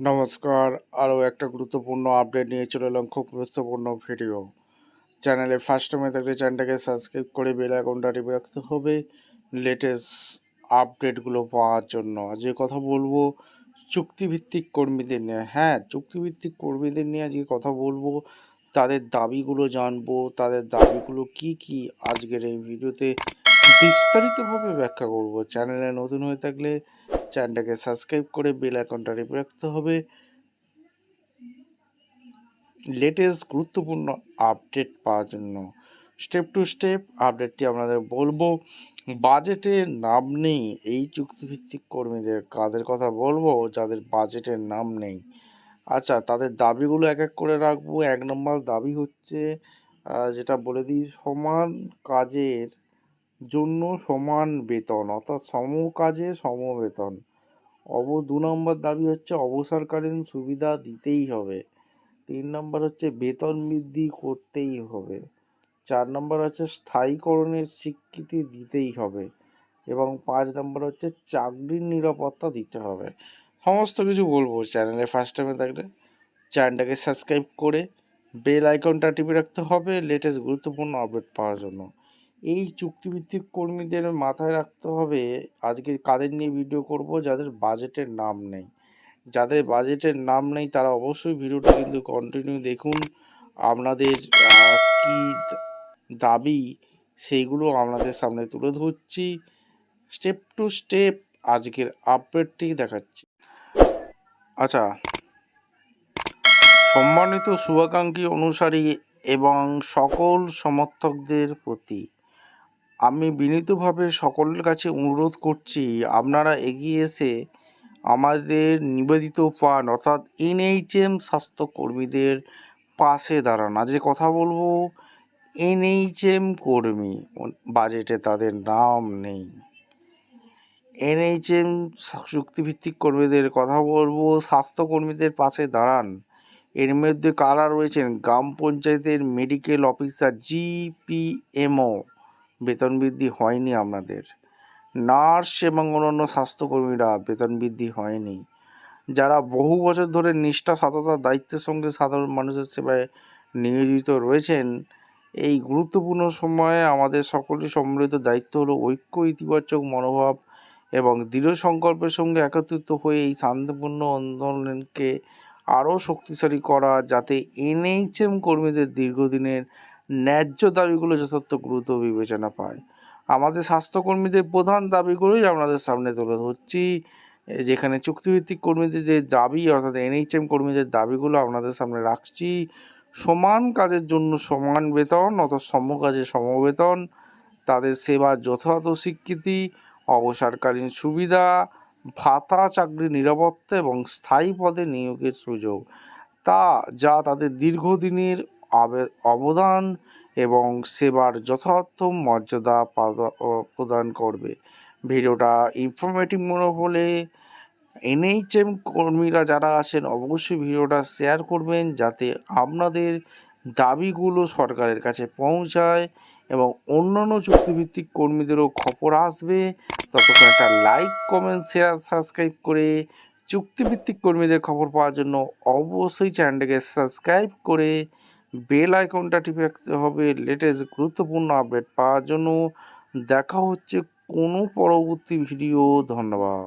নমস্কার। আরও একটা গুরুত্বপূর্ণ আপডেট নিয়ে চলে এলাম, খুব গুরুত্বপূর্ণ ভিডিও। চ্যানেলে ফার্স্ট টাইমে থাকলে চ্যানেলটাকে সাবস্ক্রাইব করে বেল আইকনটা টিপে রাখতে হবে লেটেস্ট আপডেটগুলো পাওয়ার জন্য। আজকে কথা বলবো চুক্তিভিত্তিক কর্মীদের নিয়ে। হ্যাঁ, চুক্তিভিত্তিক কর্মীদের নিয়ে আজকে কথা বলবো, তাদের দাবিগুলো জানবো, তাদের দাবিগুলো কি কি আজকের এই ভিডিওতে বিস্তারিতভাবে ব্যাখ্যা করব। চ্যানেলে নতুন হয়ে থাকলে চ্যানেলটাকে সাবস্ক্রাইব করে বেল আইকনটা টিপে রাখতে হবে লেটেস্ট গুরুত্বপূর্ণ আপডেট পাওয়ার জন্য। স্টেপ টু স্টেপ আপডেটটি আপনাদের বলবো। বাজেটের নাম নেই এই চুক্তিভিত্তিক কর্মীদের। কাদের কথা বলবো? যাদের বাজেটের নাম নেই। আচ্ছা, তাদের দাবিগুলো এক এক করে রাখবো। 1 নম্বর দাবি হচ্ছে, যেটা বলে দিই, সমান কাজের জন্য সমান বেতন, অর্থাৎ সম কাজে সম বেতন। 2 নম্বর দাবি হচ্ছে অবসরকালীন সুবিধা দিতেই হবে। 3 নম্বর হচ্ছে বেতন বৃদ্ধি করতেই হবে। 4 নম্বর হচ্ছে স্থায়ীকরণের স্বীকৃতি দিতেই হবে। এবং 5 নম্বর হচ্ছে চাকরির নিরাপত্তা দিতে হবে। সমস্ত কিছু বলবো। চ্যানেলে ফার্স্ট টাইমে থাকলে চ্যানেলটাকে সাবস্ক্রাইব করে বেল আইকনটা টিপে রাখতে হবে লেটেস্ট গুরুত্বপূর্ণ আপডেট পাওয়ার জন্য। এই চুক্তিভিত্তিক কর্মীদের মাথায় রাখতে হবে আজকে কাদের নিয়ে ভিডিও করব, যাদের বাজেটের নাম নেই। যাদের বাজেটের নাম নেই তারা অবশ্যই ভিডিওটা কিন্তু কন্টিনিউ দেখুন। আপনাদের কি দাবি সেইগুলো আপনাদের সামনে তুলে ধরছি। স্টেপ টু স্টেপ আজকের আপডেটটি দেখাচ্ছি। আচ্ছা, সম্মানিত শুভাকাঙ্ক্ষী অনুসারী এবং সকল সমর্থকদের প্রতি আমি বিনীতভাবে সকলের কাছে অনুরোধ করছি, আপনারা এগিয়ে এসে আমাদের নিবেদিত প্রাণ অর্থাৎ এনএইচএম স্বাস্থ্যকর্মীদের পাশে দাঁড়ান। আজকে কথা বলবো এনএইচএম কর্মী, বাজেটে তাদের নাম নেই। এনএইচএম চুক্তিভিত্তিক কর্মীদের কথা বলবো, স্বাস্থ্যকর্মীদের পাশে দাঁড়ান। এর মধ্যে কারা রয়েছেন? গ্রাম পঞ্চায়েতের মেডিকেল অফিসার, জিপিএমও বেতন বৃদ্ধি হয়নি আপনাদের। নার্স এবং অন্যান্য স্বাস্থ্যকর্মীরা বেতন বৃদ্ধি হয়নি। যারা বহু বছর ধরে নিষ্ঠা, সততা, দায়িত্বের সঙ্গে সাধারণ মানুষের সেবায় নিয়োজিত রয়েছেন, এই গুরুত্বপূর্ণ সময়ে আমাদের সকলের সম্মিলিত দায়িত্ব হলো ঐক্য, ইতিবাচক মনোভাব এবং দৃঢ় সংকল্পের সঙ্গে একত্রিত হয়ে এই শান্তিপূর্ণ আন্দোলনকে আরও শক্তিশালী করা, যাতে এনএইচএম কর্মীদের দীর্ঘদিনের ন্যায্য দাবিগুলো যথার্থ গুরুত্ব বিবেচনা পায়। আমাদের স্বাস্থ্যকর্মীদের প্রধান দাবিগুলোই আপনাদের সামনে তুলে ধরছি, যেখানে চুক্তিভিত্তিক কর্মীদের যে দাবি অর্থাৎ এনএইচএম কর্মীদের দাবিগুলো আপনাদের সামনে রাখছি। সমান কাজের জন্য সমান বেতন অর্থাৎ সম কাজে সমবেতন, তাদের সেবার যথাযথ স্বীকৃতি, অবসরকালীন সুবিধা, ভাতা, চাকরির নিরাপত্তা এবং স্থায়ী পদে নিয়োগের সুযোগ, যা তাদের দীর্ঘদিনের অবদান এবং সেবার যথার্থ মর্যাদা প্রদান করবে। ভিডিওটা ইনফরমেটিভ মনে হলে এনএইচএম কর্মীরা যারা আছেন অবশ্যই ভিডিওটা শেয়ার করবেন, যাতে আপনাদের দাবিগুলো সরকারের কাছে পৌঁছায় এবং অন্যান্য চুক্তিভিত্তিক কর্মীদেরও খবর আসবে। ততক্ষণ একটা লাইক, কমেন্ট, শেয়ার, সাবস্ক্রাইব করে চুক্তিভিত্তিক কর্মীদের খবর পাওয়ার জন্য অবশ্যই চ্যানেলটাকে সাবস্ক্রাইব করে বেল আইকনটা টিপে রাখতে হবে লেটেস্ট গুরুত্বপূর্ণ আপডেট পাওয়ার জন্য। দেখা হচ্ছে কোনো পরবর্তী ভিডিও। ধন্যবাদ।